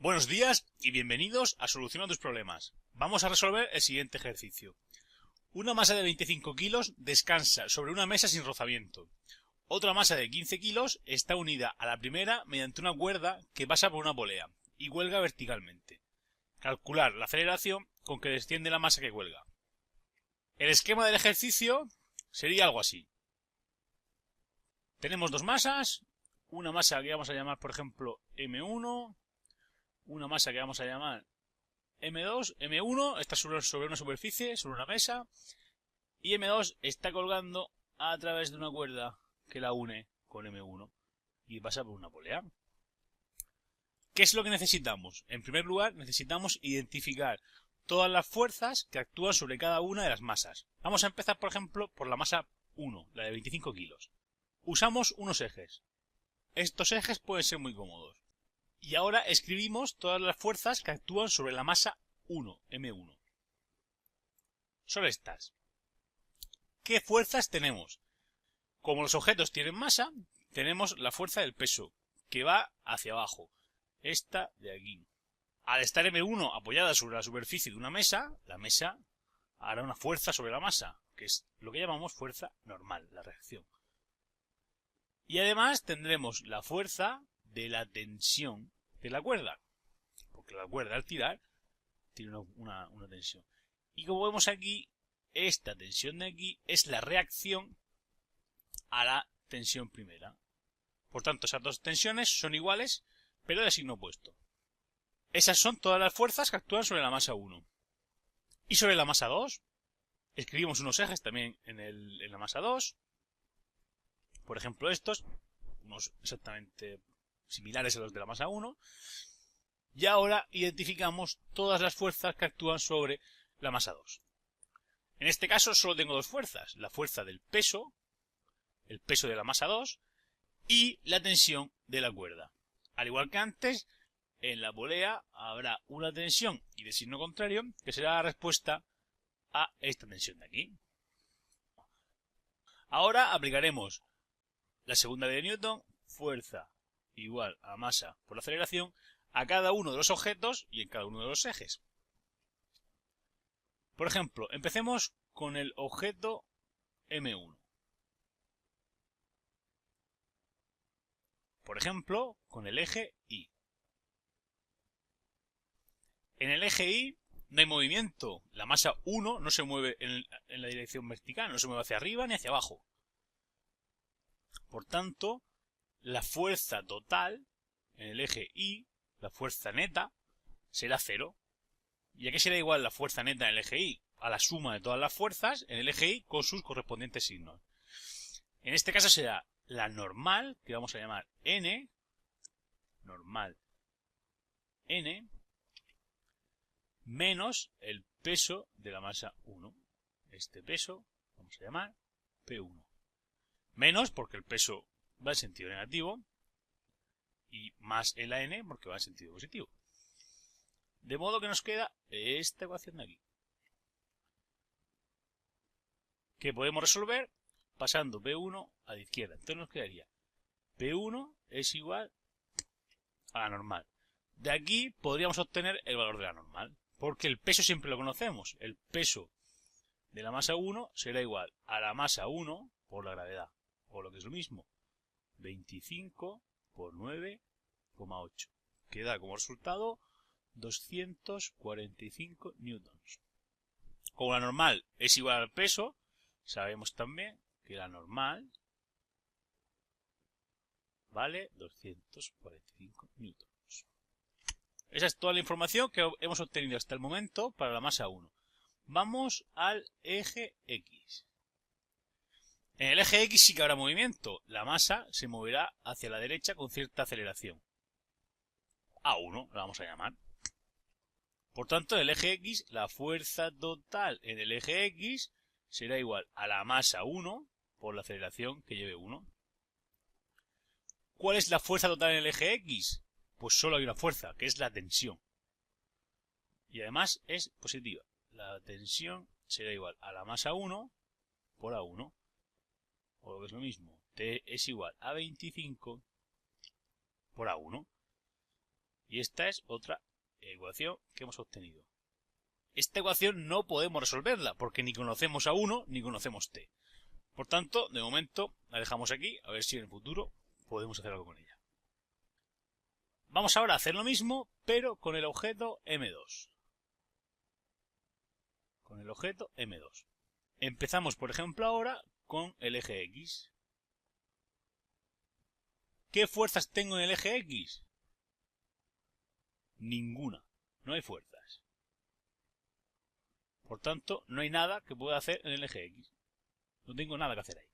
Buenos días y bienvenidos a Soluciona tus problemas. Vamos a resolver el siguiente ejercicio. Una masa de 25 kilos descansa sobre una mesa sin rozamiento. Otra masa de 15 kilos está unida a la primera mediante una cuerda que pasa por una polea y cuelga verticalmente. Calcular la aceleración con que desciende la masa que cuelga. El esquema del ejercicio sería algo así. Tenemos dos masas, una masa que vamos a llamar, por ejemplo, M1, una masa que vamos a llamar M2, M1 está sobre una superficie, sobre una mesa, y M2 está colgando a través de una cuerda que la une con M1 y pasa por una polea. ¿Qué es lo que necesitamos? En primer lugar, necesitamos identificar todas las fuerzas que actúan sobre cada una de las masas. Vamos a empezar, por ejemplo, por la masa 1, la de 25 kilos. Usamos unos ejes. Estos ejes pueden ser muy cómodos. Y ahora escribimos todas las fuerzas que actúan sobre la masa 1, M1. Son estas. ¿Qué fuerzas tenemos? Como los objetos tienen masa, tenemos la fuerza del peso, que va hacia abajo. Esta de aquí. Al estar M1 apoyada sobre la superficie de una mesa, la mesa hará una fuerza sobre la masa, que es lo que llamamos fuerza normal, la reacción. Y además tendremos la fuerza de la tensión de la cuerda, porque la cuerda al tirar tiene una tensión. Y como vemos aquí, esta tensión de aquí es la reacción a la tensión primera. Por tanto, esas dos tensiones son iguales, pero de signo opuesto. Esas son todas las fuerzas que actúan sobre la masa 1. Y sobre la masa 2, escribimos unos ejes también en la masa 2. Por ejemplo, estos, unos exactamente similares a los de la masa 1. Y ahora identificamos todas las fuerzas que actúan sobre la masa 2. En este caso solo tengo dos fuerzas, la fuerza del peso, el peso de la masa 2, y la tensión de la cuerda. Al igual que antes, en la polea habrá una tensión y de signo contrario, que será la respuesta a esta tensión de aquí. Ahora aplicaremos la segunda ley de Newton, fuerza igual a masa por la aceleración, a cada uno de los objetos y en cada uno de los ejes. Por ejemplo, empecemos con el objeto M1. Por ejemplo, con el eje Y. En el eje Y no hay movimiento. La masa 1 no se mueve en la dirección vertical, no se mueve hacia arriba ni hacia abajo. Por tanto, la fuerza total en el eje Y, la fuerza neta, será 0. ¿Y a qué será igual la fuerza neta en el eje Y? A la suma de todas las fuerzas en el eje Y con sus correspondientes signos. En este caso será la normal, que vamos a llamar N, normal N, menos el peso de la masa 1. Este peso vamos a llamar P1. Menos porque el peso va en sentido negativo y más el N porque va en sentido positivo. De modo que nos queda esta ecuación de aquí, que podemos resolver pasando P1 a la izquierda. Entonces nos quedaría P1 es igual a la normal. De aquí podríamos obtener el valor de la normal, porque el peso siempre lo conocemos. El peso de la masa 1 será igual a la masa 1 por la gravedad, o lo que es lo mismo, 25 por 9,8, que da como resultado 245 newtons. Como la normal es igual al peso, sabemos también que la normal vale 245 newtons. Esa es toda la información que hemos obtenido hasta el momento para la masa 1. Vamos al eje X. En el eje X sí que habrá movimiento. La masa se moverá hacia la derecha con cierta aceleración. A1 la vamos a llamar. Por tanto, en el eje X, la fuerza total en el eje X será igual a la masa 1 por la aceleración que lleve 1. ¿Cuál es la fuerza total en el eje X? Pues solo hay una fuerza, que es la tensión. Y además es positiva. La tensión será igual a la masa 1 por A1. O lo que es lo mismo, T es igual a 25 por A1. Y esta es otra ecuación que hemos obtenido. Esta ecuación no podemos resolverla porque ni conocemos a 1 ni conocemos t. Por tanto, de momento la dejamos aquí, a ver si en el futuro podemos hacer algo con ella. Vamos ahora a hacer lo mismo, pero con el objeto M2. Con el objeto M2. Empezamos, por ejemplo, ahora con el eje X. ¿Qué fuerzas tengo en el eje X? Ninguna. No hay fuerzas. Por tanto, no hay nada que pueda hacer en el eje X. No tengo nada que hacer ahí.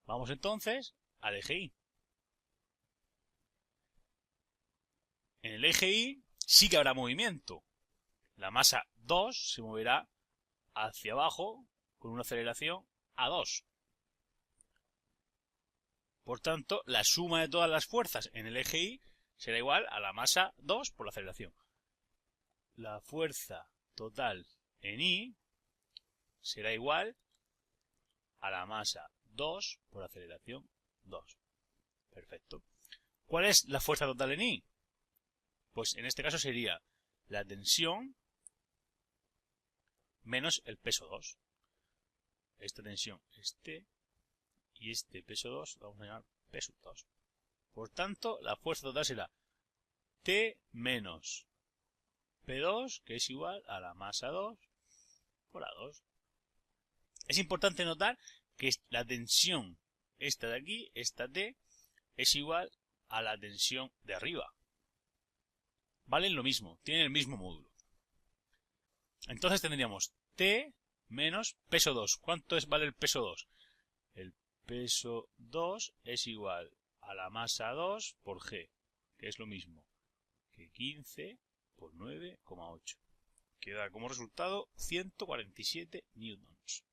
Vamos entonces al eje Y. En el eje Y sí que habrá movimiento. La masa 2 se moverá hacia abajo con una aceleración a2. Por tanto, la suma de todas las fuerzas en el eje Y será igual a la masa 2 por la aceleración. La fuerza total en Y será igual a la masa 2 por aceleración 2. Perfecto. ¿Cuál es la fuerza total en Y? Pues en este caso sería la tensión menos el peso 2. Esta tensión es T y este peso 2 lo vamos a llamar peso 2. Por tanto, la fuerza total será T menos P2, que es igual a la masa 2 por A2. Es importante notar que la tensión, esta de aquí, esta T, es igual a la tensión de arriba. Valen lo mismo, tienen el mismo módulo. Entonces tendríamos T menos peso 2. ¿Cuánto vale el peso 2? El peso 2 es igual a la masa 2 por G, que es lo mismo que 15 por 9,8. Que da como resultado 147 newtons.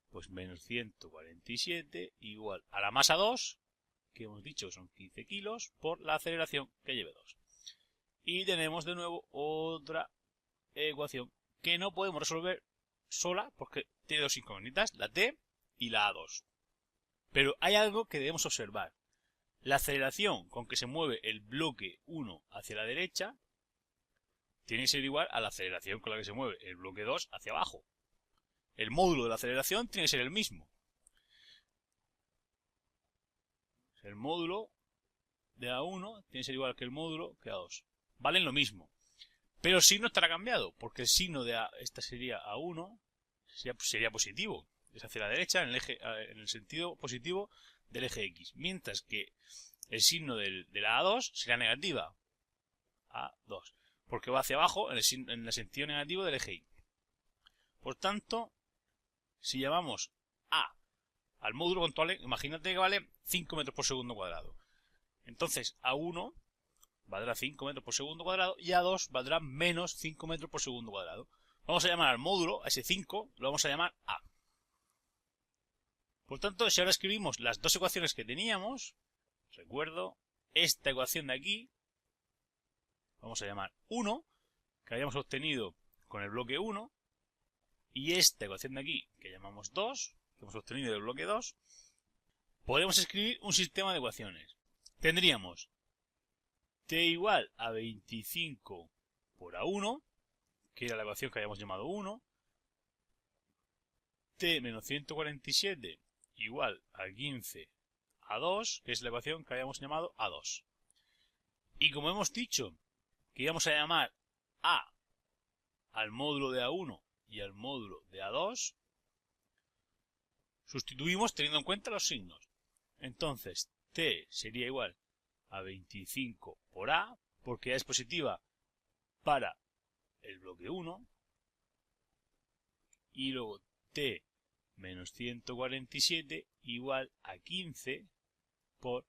Pues menos 147 igual a la masa 2, que hemos dicho son 15 kilos, por la aceleración que lleve 2. Y tenemos de nuevo otra ecuación que no podemos resolver sola porque tiene dos incógnitas, la t y la a2. Pero hay algo que debemos observar. La aceleración con que se mueve el bloque 1 hacia la derecha tiene que ser igual a la aceleración con la que se mueve el bloque 2 hacia abajo. El módulo de la aceleración tiene que ser el mismo. El módulo de A1 tiene que ser igual que el módulo que A2. Valen lo mismo. Pero el signo estará cambiado, porque el signo de esta sería A1, sería positivo. Es hacia la derecha en el sentido positivo del eje X. Mientras que el signo de la A2 será negativa. A2. Porque va hacia abajo en el sentido negativo del eje Y. Por tanto, si llamamos A al módulo puntual, imagínate que vale 5 metros por segundo cuadrado. Entonces, A1 valdrá 5 metros por segundo cuadrado y A2 valdrá menos 5 metros por segundo cuadrado. Vamos a llamar al módulo, a ese 5, lo vamos a llamar A. Por tanto, si ahora escribimos las dos ecuaciones que teníamos, recuerdo, esta ecuación de aquí, vamos a llamar 1, que habíamos obtenido con el bloque 1, y esta ecuación de aquí, que llamamos 2, que hemos obtenido del bloque 2, podemos escribir un sistema de ecuaciones. Tendríamos t igual a 25 por A1, que era la ecuación que habíamos llamado 1, t menos 147 igual a 15 A2, que es la ecuación que habíamos llamado A2. Y como hemos dicho que íbamos a llamar A al módulo de A1 y al módulo de A2, sustituimos teniendo en cuenta los signos. Entonces, t sería igual a 25 por A, porque A es positiva para el bloque 1, y luego t menos 147 igual a 15 por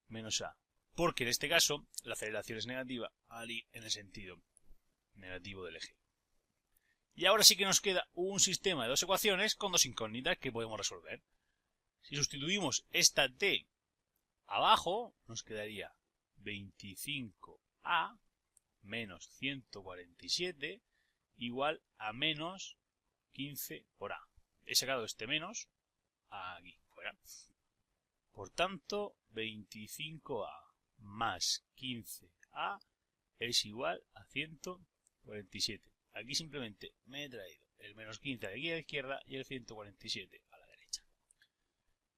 menos A, porque en este caso la aceleración es negativa al ir en el sentido negativo del eje. Y ahora sí que nos queda un sistema de dos ecuaciones con dos incógnitas que podemos resolver. Si sustituimos esta t abajo, nos quedaría 25A menos 147 igual a menos 15 por A. He sacado este menos aquí, fuera. Por tanto, 25A más 15a es igual a 147. Aquí simplemente me he traído el menos 15 de aquí a la izquierda y el 147 a la derecha.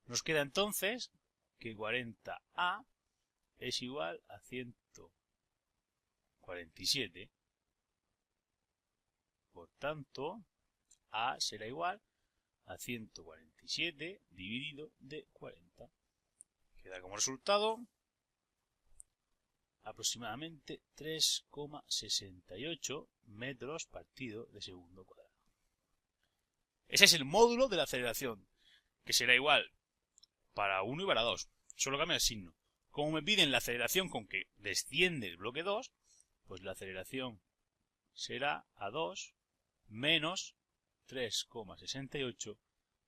Nos queda entonces que 40a es igual a 147. Por tanto, a será igual a 147 dividido de 40. Queda como resultado aproximadamente 3,68 metros partido de segundo cuadrado. Ese es el módulo de la aceleración, que será igual para 1 y para 2. Solo cambia el signo. Como me piden la aceleración con que desciende el bloque 2, pues la aceleración será a 2 menos 3,68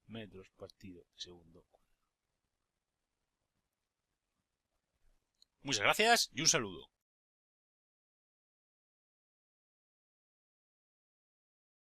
metros partido de segundo cuadrado. Muchas gracias y un saludo.